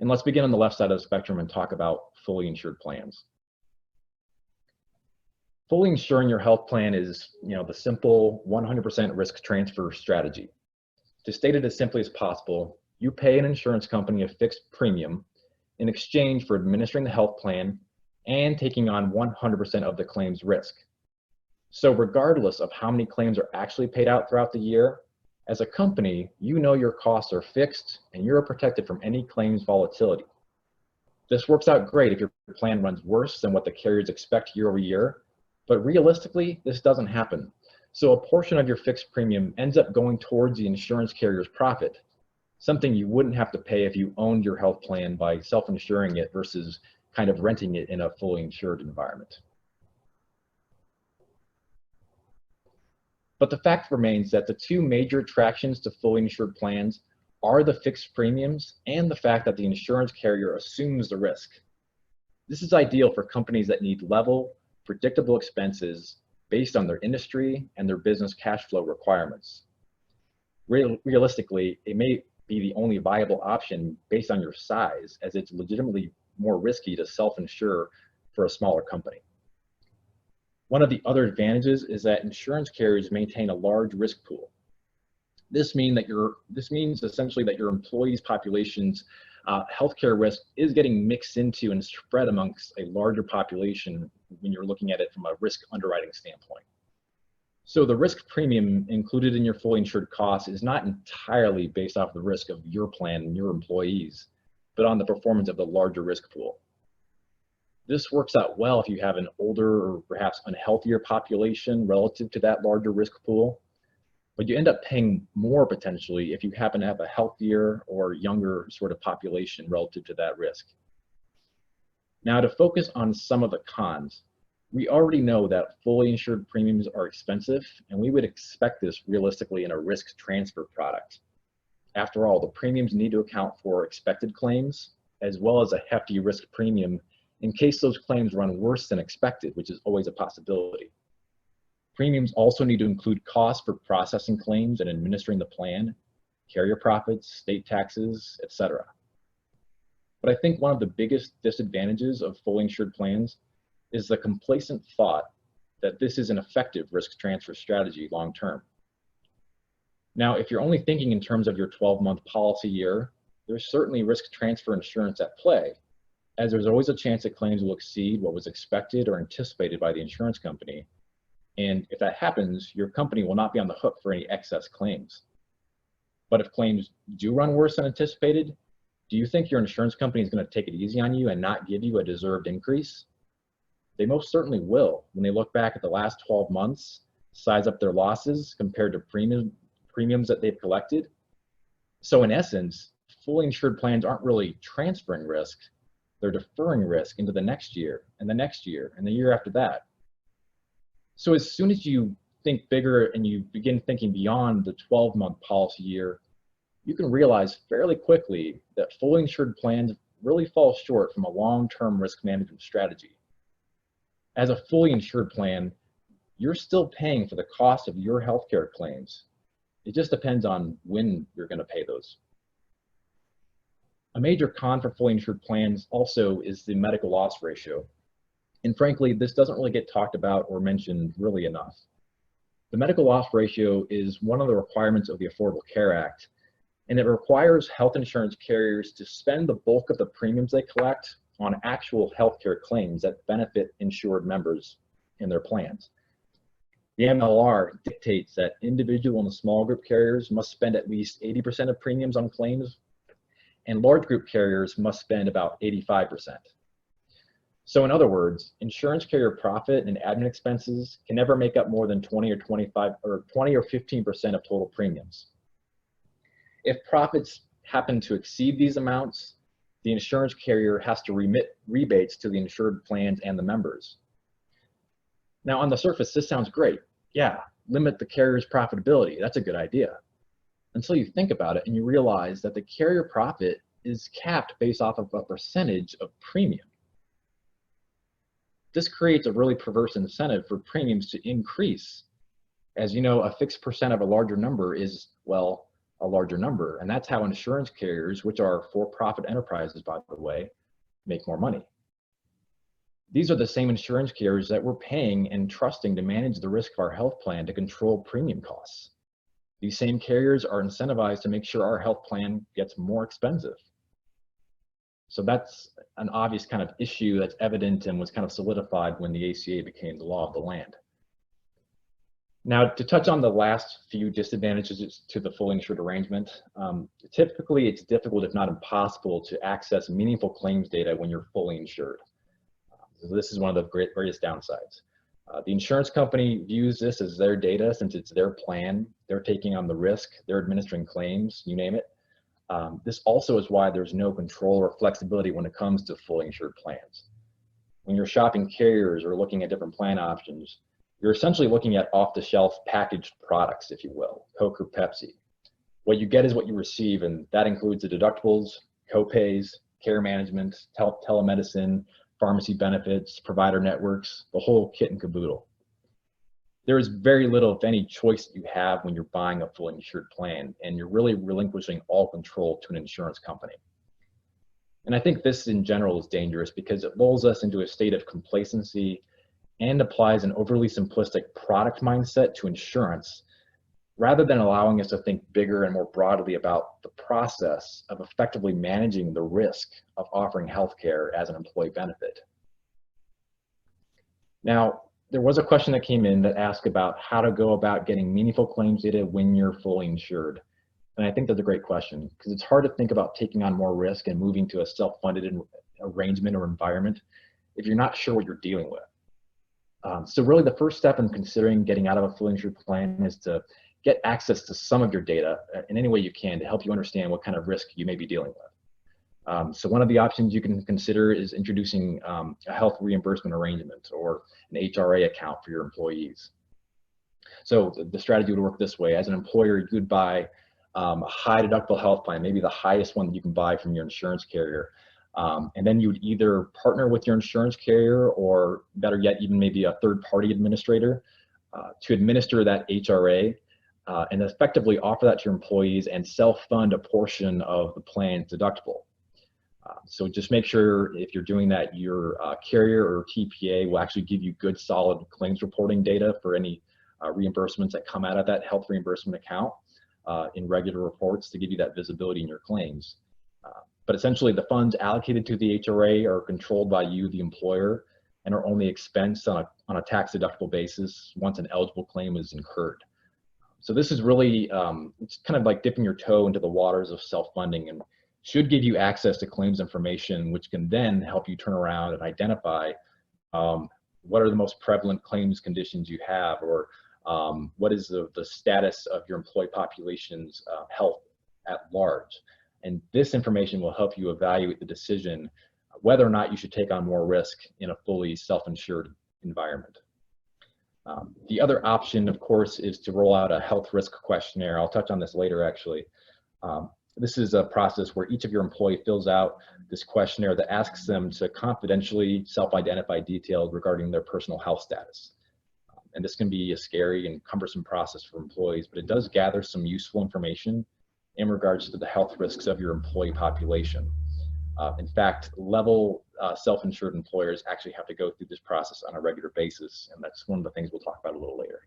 And let's begin on the left side of the spectrum and talk about fully insured plans. Fully insuring your health plan is, the simple 100% risk transfer strategy. To state it as simply as possible, you pay an insurance company a fixed premium in exchange for administering the health plan and taking on 100% of the claim's risk. So regardless of how many claims are actually paid out throughout the year, as a company, you know your costs are fixed and you're protected from any claims volatility. This works out great if your plan runs worse than what the carriers expect year over year, but realistically, this doesn't happen. So a portion of your fixed premium ends up going towards the insurance carrier's profit, something you wouldn't have to pay if you owned your health plan by self-insuring it versus kind of renting it in a fully insured environment. But the fact remains that the two major attractions to fully insured plans are the fixed premiums and the fact that the insurance carrier assumes the risk. This is ideal for companies that need level, predictable expenses based on their industry and their business cash flow requirements. Realistically, it may be the only viable option based on your size, as it's legitimately more risky to self-insure for a smaller company. One of the other advantages is that insurance carriers maintain a large risk pool. This means essentially that your employees' population's healthcare risk is getting mixed into and spread amongst a larger population when you're looking at it from a risk underwriting standpoint. So the risk premium included in your fully insured cost is not entirely based off the risk of your plan and your employees, but on the performance of the larger risk pool. This works out well if you have an older or perhaps unhealthier population relative to that larger risk pool, but you end up paying more potentially if you happen to have a healthier or younger sort of population relative to that risk. Now, to focus on some of the cons, we already know that fully insured premiums are expensive, and we would expect this realistically in a risk transfer product. After all, the premiums need to account for expected claims, as well as a hefty risk premium in case those claims run worse than expected, which is always a possibility. Premiums also need to include costs for processing claims and administering the plan, carrier profits, state taxes, etc. But I think one of the biggest disadvantages of fully insured plans is the complacent thought that this is an effective risk transfer strategy long term. Now, if you're only thinking in terms of your 12-month policy year, there's certainly risk transfer insurance at play, as there's always a chance that claims will exceed what was expected or anticipated by the insurance company. And if that happens, your company will not be on the hook for any excess claims. But if claims do run worse than anticipated, do you think your insurance company is going to take it easy on you and not give you a deserved increase? They most certainly will when they look back at the last 12 months, size up their losses compared to premiums that they've collected. So in essence, fully insured plans aren't really transferring risk, they're deferring risk into the next year and the next year and the year after that. So as soon as you think bigger and you begin thinking beyond the 12-month policy year, you can realize fairly quickly that fully insured plans really fall short from a long-term risk management strategy. As a fully insured plan, you're still paying for the cost of your healthcare claims. It just depends on when you're going to pay those. A major con for fully insured plans also is the medical loss ratio. And frankly, this doesn't really get talked about or mentioned really enough. The medical loss ratio is one of the requirements of the Affordable Care Act, and it requires health insurance carriers to spend the bulk of the premiums they collect on actual healthcare claims that benefit insured members in their plans. The MLR dictates that individual and small group carriers must spend at least 80% of premiums on claims, and large group carriers must spend about 85%. So in other words, insurance carrier profit and admin expenses can never make up more than 20 or 15% of total premiums. If profits happen to exceed these amounts, the insurance carrier has to remit rebates to the insured plans and the members. Now on the surface, this sounds great. Yeah, limit the carrier's profitability. That's a good idea. Until you think about it and you realize that the carrier profit is capped based off of a percentage of premium. This creates a really perverse incentive for premiums to increase. As you know, a fixed percent of a larger number is, well, a larger number. And that's how insurance carriers, which are for-profit enterprises, by the way, make more money. These are the same insurance carriers that we're paying and trusting to manage the risk of our health plan to control premium costs. These same carriers are incentivized to make sure our health plan gets more expensive. So that's an obvious kind of issue that's evident and was kind of solidified when the ACA became the law of the land. Now, to touch on the last few disadvantages to the fully insured arrangement, typically it's difficult, if not impossible, to access meaningful claims data when you're fully insured. So this is one of the greatest downsides. The insurance company views this as their data since it's their plan. They're taking on the risk, they're administering claims, you name it. This also is why there's no control or flexibility when it comes to fully insured plans. When you're shopping carriers or looking at different plan options, you're essentially looking at off-the-shelf packaged products, if you will, Coke or Pepsi. What you get is what you receive, and that includes the deductibles, co-pays, care management, telemedicine, pharmacy benefits, provider networks, the whole kit and caboodle. There is very little, if any, choice that you have when you're buying a fully insured plan, and you're really relinquishing all control to an insurance company. And I think this in general is dangerous because it lulls us into a state of complacency and applies an overly simplistic product mindset to insurance, rather than allowing us to think bigger and more broadly about the process of effectively managing the risk of offering healthcare as an employee benefit. Now, there was a question that came in that asked about how to go about getting meaningful claims data when you're fully insured. And I think that's a great question because it's hard to think about taking on more risk and moving to a self-funded arrangement or environment if you're not sure what you're dealing with. So really the first step in considering getting out of a fully insured plan is to get access to some of your data in any way you can to help you understand what kind of risk you may be dealing with. So one of the options you can consider is introducing a health reimbursement arrangement or an HRA account for your employees. So the strategy would work this way. As an employer, you would buy a high deductible health plan, maybe the highest one that you can buy from your insurance carrier. And then you would either partner with your insurance carrier or better yet, even maybe a third-party administrator to administer that HRA and effectively offer that to your employees and self-fund a portion of the plan's deductible. So just make sure if you're doing that, your carrier or TPA will actually give you good, solid claims reporting data for any reimbursements that come out of that health reimbursement account in regular reports to give you that visibility in your claims. But essentially, the funds allocated to the HRA are controlled by you, the employer, and are only expensed on a tax-deductible basis once an eligible claim is incurred. So this is really, it's kind of like dipping your toe into the waters of self-funding and should give you access to claims information, which can then help you turn around and identify what are the most prevalent claims conditions you have, or what is the status of your employee population's health at large. And this information will help you evaluate the decision whether or not you should take on more risk in a fully self-insured environment. The other option, of course, is to roll out a health risk questionnaire. I'll touch on this later, actually. This is a process where each of your employees fills out this questionnaire that asks them to confidentially self-identify details regarding their personal health status. And this can be a scary and cumbersome process for employees, but it does gather some useful information in regards to the health risks of your employee population. In fact, level self-insured employers actually have to go through this process on a regular basis, and that's one of the things we'll talk about a little later.